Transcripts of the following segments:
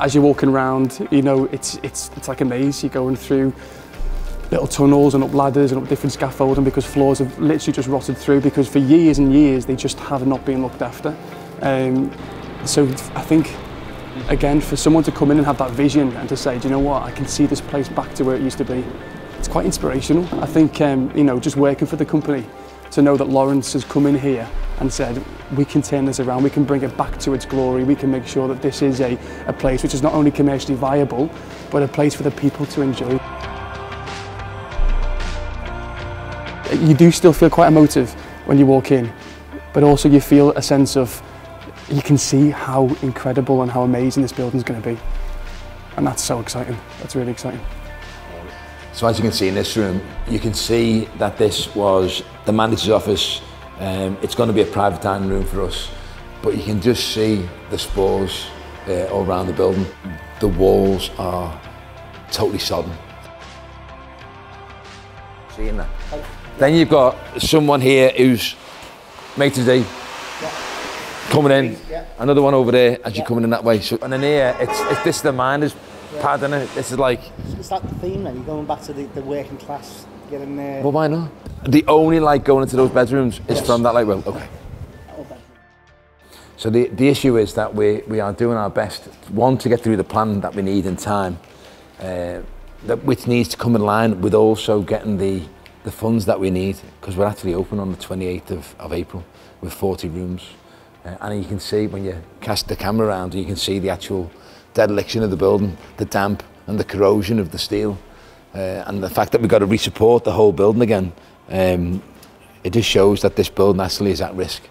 as you're walking around, you know, it's like a maze. You're going through little tunnels and up ladders and up different scaffolding because floors have literally just rotted through because for years and years they just have not been looked after. So I think, again, for someone to come in and have that vision and to say, do you know what, I can see this place back to where it used to be, it's quite inspirational. I think, you know, just working for the company, to know that Lawrence has come in here and said, we can turn this around, we can bring it back to its glory, we can make sure that this is a place which is not only commercially viable, but a place for the people to enjoy. You do still feel quite emotive when you walk in, but also you feel a sense of, you can see how incredible and how amazing this building's going to be. And that's so exciting, that's really exciting. So as you can see in this room, you can see that this was the manager's office. It's going to be a private dining room for us, but you can just see the spores all around the building. The walls are totally sodden. Seeing that? Then you've got someone here who's mate today, coming in, another one over there as you're coming in that way. So, and in here, this is the miners' pad, isn't it? This is like... Is that the theme then? You're going back to the working class, getting there? Well, why not? The only light going into those bedrooms is from that light well. Okay. So the issue is that we are doing our best, one, to get through the plan that we need in time, which needs to come in line with also getting the funds that we need, because we're actually open on the 28th of April with 40 rooms. And you can see when you cast the camera around, you can see the actual dereliction of the building, the damp and the corrosion of the steel, and the fact that we've got to re-support the whole building again. It just shows that this building actually is at risk,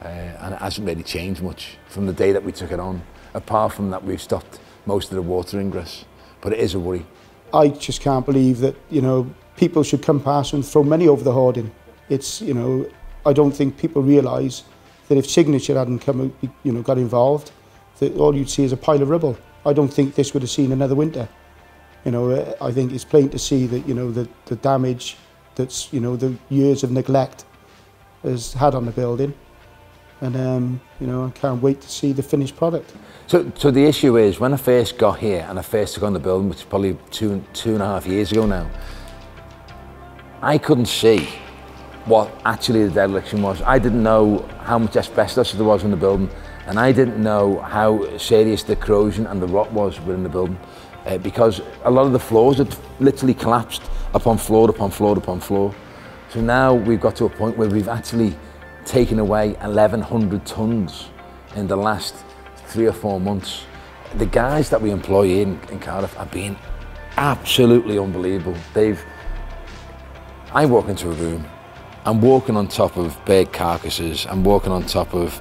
and it hasn't really changed much from the day that we took it on, apart from that we've stopped most of the water ingress, but it is a worry. I just can't believe that, you know, people should come past and throw money over the hoarding. It's, you know, I don't think people realise that if Signature hadn't come, you know, got involved, that all you'd see is a pile of rubble. I don't think this would have seen another winter. You know, I think it's plain to see that, you know, the damage that's, you know, the years of neglect has had on the building. And, you know, I can't wait to see the finished product. So the issue is, when I first got here and I first took on the building, which is probably two and a half years ago now, I couldn't see what actually the dereliction was. I didn't know how much asbestos there was in the building, and I didn't know how serious the corrosion and the rot was within the building, because a lot of the floors had literally collapsed upon floor upon floor upon floor. So now we've got to a point where we've actually taken away 1,100 tons in the last 3 or 4 months. The guys that we employ in Cardiff have been absolutely unbelievable. I walk into a room, I'm walking on top of bird carcasses, I'm walking on top of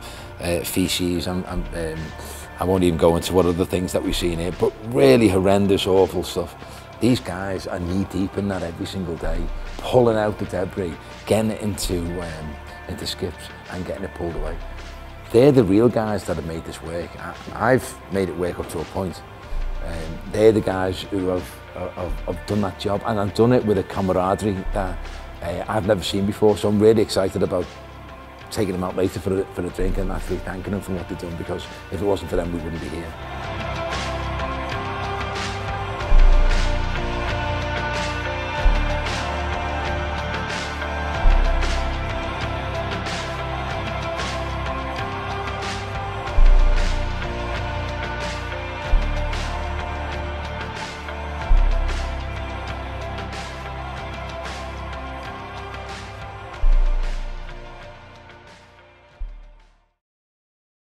feces, I won't even go into what other things that we've seen here, but really horrendous, awful stuff. These guys are knee deep in that every single day, pulling out the debris, getting it into skips and getting it pulled away. They're the real guys that have made this work. I've made it work up to a point. They're the guys who have done that job, and I've done it with a camaraderie that I've never seen before. So I'm really excited about taking them out later for a drink and actually thanking them for what they've done, because if it wasn't for them, we wouldn't be here.